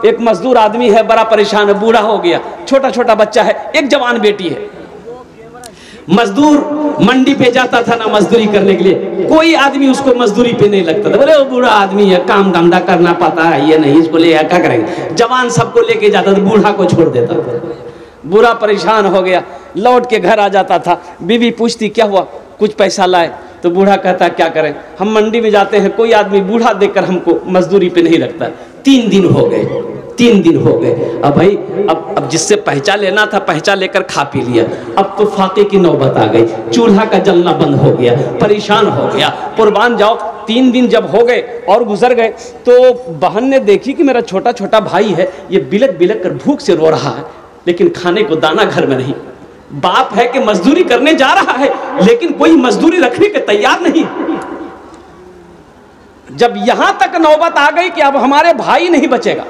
एक मजदूर आदमी है, बड़ा परेशान है, बूढ़ा हो गया, छोटा छोटा बच्चा है, एक जवान बेटी है। मजदूर मंडी पे जाता था ना मजदूरी करने के लिए, कोई आदमी उसको मजदूरी पे नहीं लगता था, बोले वो बूढ़ा आदमी है, काम धंधा करना पाता है, ये नहीं, इसको ले क्या करेंगे। जवान सबको लेके जाता था, बूढ़ा को छोड़ देता था। बूढ़ा परेशान हो गया, लौट के घर आ जाता था, बीवी पूछती क्या हुआ, कुछ पैसा लाए, तो बूढ़ा कहता क्या करें, हम मंडी में जाते हैं, कोई आदमी बूढ़ा देखकर हमको मजदूरी पे नहीं रखता। 3 दिन हो गए, 3 दिन हो गए। अब भाई अब जिससे पहचा लेना था पहचा लेकर खा पी लिया, अब तो फाके की नौबत आ गई, चूल्हा का जलना बंद हो गया, परेशान हो गया, कुर्बान जाओ। 3 दिन जब हो गए और गुजर गए, तो बहन ने देखी कि मेरा छोटा छोटा भाई है, ये बिलक बिलक कर भूख से रो रहा है, लेकिन खाने को दाना घर में नहीं। बाप है कि मजदूरी करने जा रहा है, लेकिन कोई मजदूरी रखने के तैयार नहीं। जब यहां तक नौबत आ गई कि अब हमारे भाई नहीं बचेगा,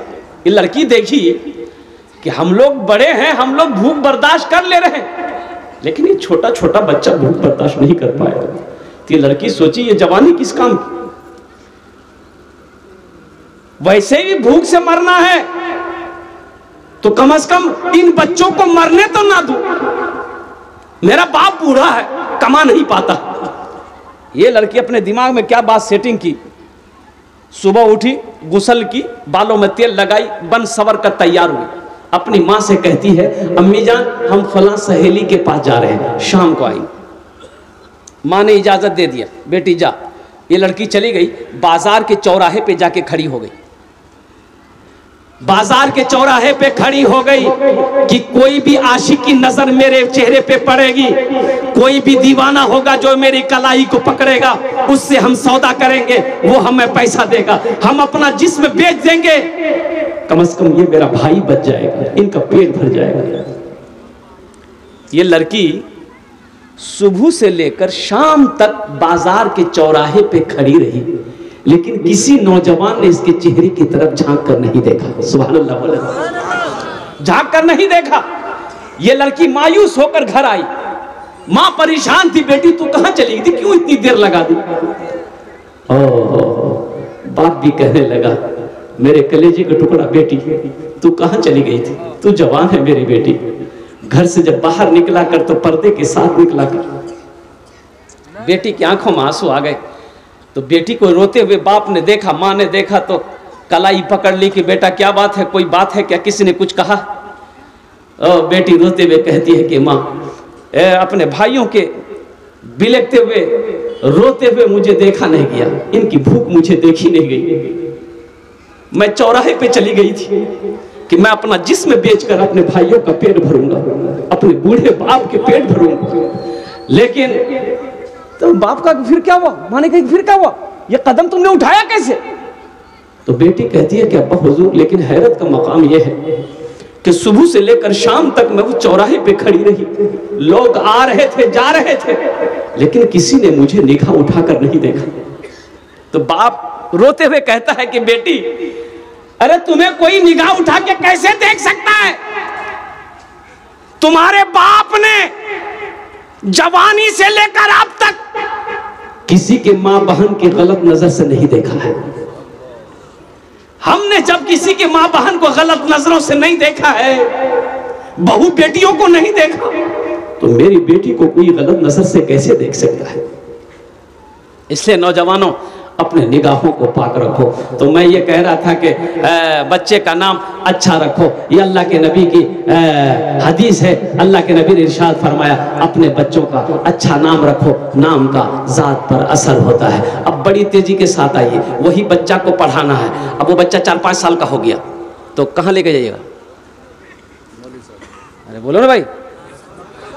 ये लड़की देखी कि हम लोग बड़े हैं, हम लोग भूख बर्दाश्त कर ले रहे हैं, लेकिन ये छोटा छोटा बच्चा भूख बर्दाश्त नहीं कर पाएगा। तो ये लड़की सोची ये जवानी किस काम की, वैसे भी भूख से मरना है तो कम से कम इन बच्चों को मरने तो ना दूं। मेरा बाप बूढ़ा है, कमा नहीं पाता। ये लड़की अपने दिमाग में क्या बात सेटिंग की, सुबह उठी, गुस्ल की, बालों में तेल लगाई, बन सवर कर तैयार हुई, अपनी माँ से कहती है अम्मी जान हम फलां सहेली के पास जा रहे हैं, शाम को आई। माँ ने इजाजत दे दिया, बेटी जा। ये लड़की चली गई, बाजार के चौराहे पे जाके खड़ी हो गई। बाजार के चौराहे पे खड़ी हो गई कि कोई भी आशिक की नजर मेरे चेहरे पे पड़ेगी, कोई भी दीवाना होगा जो मेरी कलाई को पकड़ेगा, उससे हम सौदा करेंगे, वो हमें पैसा देगा, हम अपना जिस्म बेच देंगे, कम से कम ये मेरा भाई बच जाएगा, इनका पेट भर जाएगा। ये लड़की सुबह से लेकर शाम तक बाजार के चौराहे पे खड़ी रही, लेकिन किसी नौजवान ने इसके चेहरे की तरफ झांक कर नहीं देखा। सुभान अल्लाह बोले, झांक कर नहीं देखा। ये लड़की मायूस होकर घर आई, माँ परेशान थी, बेटी तू कहाँ चली गई थी, क्यों इतनी देर लगा दी। बाप भी कहने लगा मेरे कलेजे का टुकड़ा बेटी तू कहाँ चली गई थी, तू जवान है मेरी बेटी। घर से जब बाहर निकला कर तो पर्दे के साथ निकला कर। बेटी की आंखों में आंसू आ गए, तो बेटी को रोते हुए बाप ने देखा, माँ ने देखा तो कलाई पकड़ ली कि बेटा क्या बात है, कोई बात है क्या, किसी ने कुछ कहा। बेटी रोते हुए कहती है कि माँ अपने भाइयों के बिलखते हुए रोते हुए मुझे देखा नहीं गया, इनकी भूख मुझे देखी नहीं गई। मैं चौराहे पे चली गई थी कि मैं अपना जिस्म बेचकर अपने भाइयों का पेट भरूंगा, अपने बूढ़े बाप के पेट भरूंगा। लेकिन तो बाप का फिर क्या हुआ, माने कहा फिर क्या हुआ, ये कदम तुमने उठाया कैसे। तो बेटी कहती है कि अब्बा हुजूर, लेकिन हैरत का मकाम यह है कि सुबह से लेकर शाम तक मैं वो चौराहे पे खड़ी रही, लोग आ रहे थे जा रहे थे, लेकिन किसी ने मुझे निगाह उठाकर नहीं देखा। तो बाप रोते हुए कहता है कि बेटी अरे तुम्हें कोई निगाह उठा के कैसे देख सकता है, तुम्हारे बाप ने जवानी से लेकर अब तक किसी के मां बहन की गलत नजर से नहीं देखा है। हमने जब किसी के मां बहन को गलत नजरों से नहीं देखा है, बहू बेटियों को नहीं देखा, तो मेरी बेटी को कोई गलत नजर से कैसे देख सकता है। इसलिए नौजवानों अपने निगाहों को पाक रखो। तो मैं ये कह रहा था कि बच्चे का नाम अच्छा रखो, ये अल्लाह के नबी की हदीस है। अल्लाह के नबी ने इरशाद फरमाया अपने बच्चों का अच्छा नाम रखो, नाम का जात पर असर होता है। अब बड़ी तेजी के साथ आइए, वही बच्चा को पढ़ाना है। अब वो बच्चा 4-5 साल का हो गया तो कहाँ लेके जाइएगा, अरे बोलो ना भाई,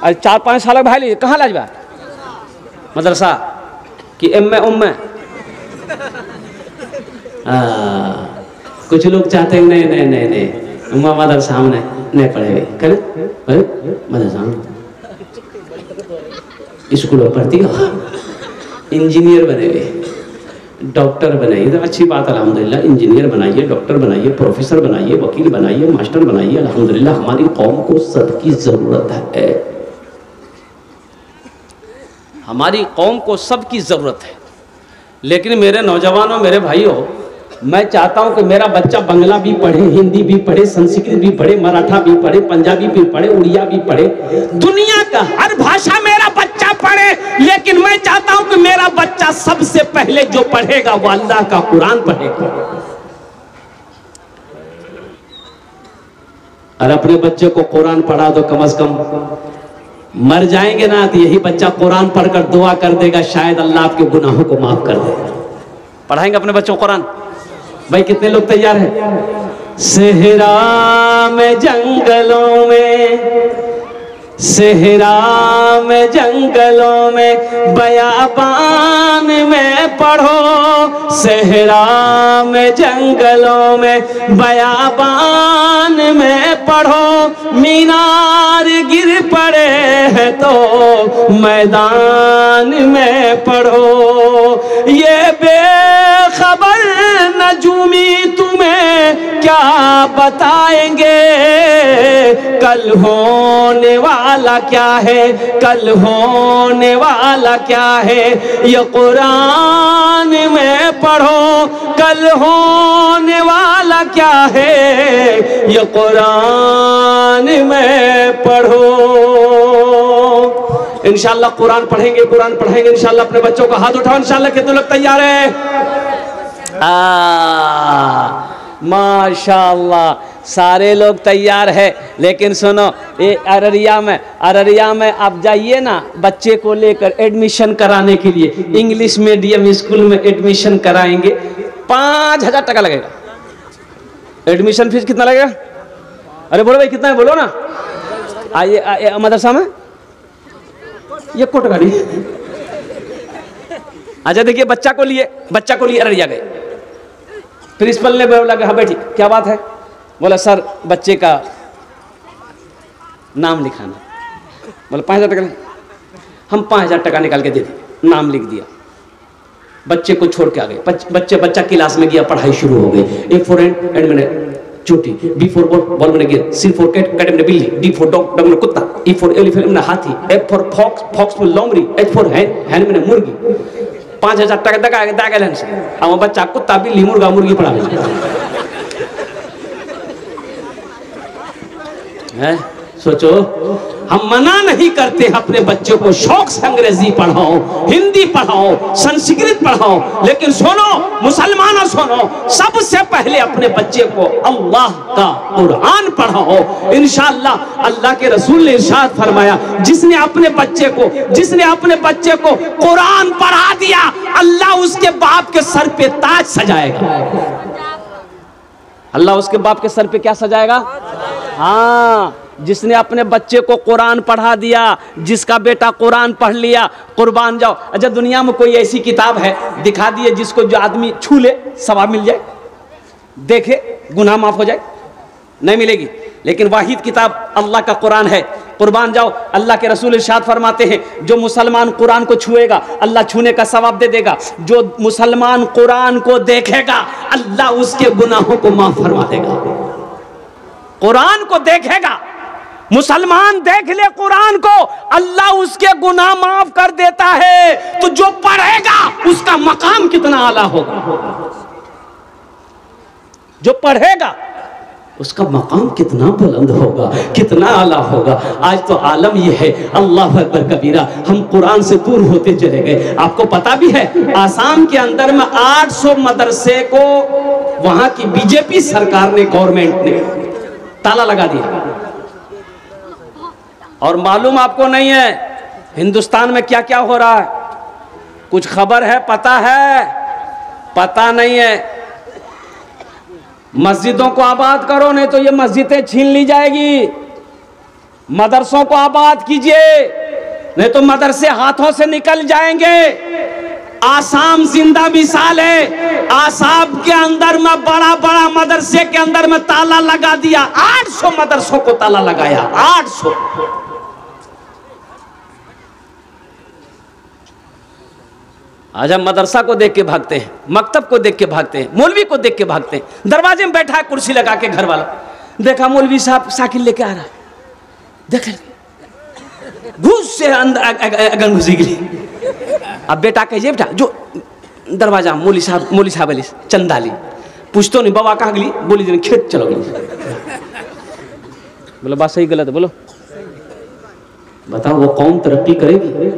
अरे 4-5 साल का भाई लीजिए, कहाँ लाजवा, मदरसा कि उम्मे कुछ लोग चाहते हैं नहीं नहीं नहीं नहीं उम्मा मदरसा में नहीं पढ़ेगी, करे मदरसा स्कूलों पढ़ती हो, इंजीनियर बनेगी, डॉक्टर बनाइए तो अच्छी बात, अल्हम्दुलिल्लाह इंजीनियर बनाइए, डॉक्टर बनाइए, प्रोफेसर बनाइए, वकील बनाइए, मास्टर बनाइए, अल्हम्दुलिल्लाह हमारी कौम को सबकी जरूरत है, हमारी कौम को सबकी जरूरत है। लेकिन मेरे नौजवानों, मेरे भाइयों, मैं चाहता हूं कि मेरा बच्चा बंगला भी पढ़े, हिंदी भी पढ़े, संस्कृत भी पढ़े, मराठा भी पढ़े, पंजाबी भी पढ़े, उड़िया भी पढ़े, दुनिया का हर भाषा मेरा बच्चा पढ़े। लेकिन मैं चाहता हूं कि मेरा बच्चा सबसे पहले जो पढ़ेगा वो अल्लाह का कुरान पढ़ेगा। और अपने बच्चे को कुरान पढ़ा दो, कम से कम मर जाएंगे ना तो यही बच्चा कुरान पढ़कर दुआ कर देगा, शायद अल्लाह आपके गुनाहों को माफ कर देगा। पढ़ाएंगे अपने बच्चों को कुरान? भाई कितने लोग तैयार हैं? सेहरा में जंगलों में, सेहरा में जंगलों में, बयाबान में पढ़ो, सेहरा में जंगलों में, बयाबान में पढ़ो, मीनार गिर पड़े हैं तो मैदान में पढ़ो। ये बेखबर नजूमी तुम्हें क्या बताएंगे, कल होने वाला क्या है, कल होने वाला क्या है, ये कुरान में पढ़ो, कल होने वाला क्या है, ये कुरान में पढ़ो। इंशाअल्लाह कुरान पढ़ेंगे, कुरान पढ़ेंगे इंशाअल्लाह अपने बच्चों का। हाथ उठाओ इंशाअल्लाह। कितने लोग तैयार हैं? माशाअल्लाह सारे लोग तैयार है। लेकिन सुनो, ये अररिया में आप जाइए ना, बच्चे को लेकर एडमिशन कराने के लिए इंग्लिश मीडियम स्कूल में एडमिशन कराएंगे, 5000 टका लगेगा। एडमिशन फीस कितना लगेगा? अरे बोलो भाई कितना है, बोलो ना। आइए मदरसा में ये कोट गाड़ी। अच्छा देखिए, बच्चा को लिए अररिया गए, प्रिंसिपल ने बोला कि हाँ बैठी, क्या बात है? बोला सर बच्चे का नाम लिखाना। बोला 5000 टका। हम 5000 टका निकाल के दे दिए, नाम लिख दिया, बच्चे को छोड़ के आ गए। बच्चा क्लास में गया, पढ़ाई शुरू हो गई। ए फॉर एंड मैंने चोटी, बी फॉर बॉल मैंने गिर, सी फॉर कैट कैट मैंने बिल्ली, डी फॉर डॉग डॉग मैंने कुत्ता, ई फॉर एलिफेंट मैंने हाथी, एफ फॉर फॉक्स फॉक्स में लोमड़ी, एच फॉर हैन मैंने मुर्गी। 5000 टका दागा से अब बच्चा कुत्ता बिल्ली मुर्गा मुर्गी पढ़ा है। सोचो, हम मना नहीं करते अपने बच्चों को शौक से अंग्रेजी पढ़ाओ, हिंदी पढ़ाओ, संस्कृत पढ़ाओ, लेकिन सुनो मुसलमानों सुनो, सबसे पहले अपने बच्चे को अल्लाह का कुरान पढ़ाओ। इंशाअल्लाह अल्लाह के रसूल ने इरशाद फरमाया, जिसने अपने बच्चे को कुरान पढ़ा दिया, अल्लाह उसके बाप के सर पे ताज सजाएगा। अल्लाह उसके बाप के सर पे क्या सजाएगा? हाँ, जिसने अपने बच्चे को कुरान पढ़ा दिया, जिसका बेटा कुरान पढ़ लिया, कुर्बान जाओ। अच्छा दुनिया में कोई ऐसी किताब है दिखा दिए जिसको जो आदमी छू ले सवाब मिल जाए, देखे गुनाह माफ हो जाए? नहीं मिलेगी। लेकिन वाहिद किताब अल्लाह का कुरान है। कुर्बान जाओ, अल्लाह के रसूल इरशाद फरमाते हैं, जो मुसलमान कुरान को छुएगा अल्लाह छूने का सवाब दे देगा, जो मुसलमान कुरान को देखेगा अल्लाह उसके गुनाहों को माफ फरमा देगा। कुरान को देखेगा, मुसलमान देख ले कुरान को, अल्लाह उसके गुनाह माफ कर देता है। तो जो पढ़ेगा उसका मकाम कितना आला होगा, जो पढ़ेगा उसका मकाम कितना बुलंद होगा, कितना आला होगा। आज तो आलम यह है, अल्लाह अकबर कबीरा, हम कुरान से दूर होते चले गए। आपको पता भी है, आसाम के अंदर में 800 मदरसे को वहां की बीजेपी सरकार ने, गवर्नमेंट ने ताला लगा दिया। और मालूम आपको नहीं है हिंदुस्तान में क्या क्या हो रहा है? कुछ खबर है? पता है? पता नहीं है। मस्जिदों को आबाद करो, नहीं तो ये मस्जिदें छीन ली जाएगी। मदरसों को आबाद कीजिए, नहीं तो मदरसे हाथों से निकल जाएंगे। आसाम जिंदा मिसाल है। आसाम के अंदर में बड़ा मदरसे के अंदर में ताला लगा दिया, 800 मदरसों को ताला लगाया, 800। आज हम मदरसा को देख के भागते हैं, मकतब को देख के भागते हैं, मौलवी को देख के भागते हैं। दरवाजे में बैठा है कुर्सी लगा के घर वाला, देखा मौलवी साहब साइकिल लेके आ रहा है, देख घुस से अंदर अगन घुसी गई। अब बेटा कहिए बेटा, जो दरवाजा मौली साहब अली चंदा ली, पूछतो नहीं बाबा कहाँ गली, बोली दिन खेत चलो गई। बोलो बात सही गलत है, बोलो बताओ वो कौम तरक्की करेगी?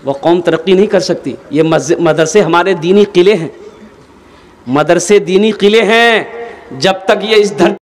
वो कौम तरक्की नहीं कर सकती। ये मदरसे हमारे दीनी किले हैं, मदरसे दीनी किले हैं। जब तक ये इस धरती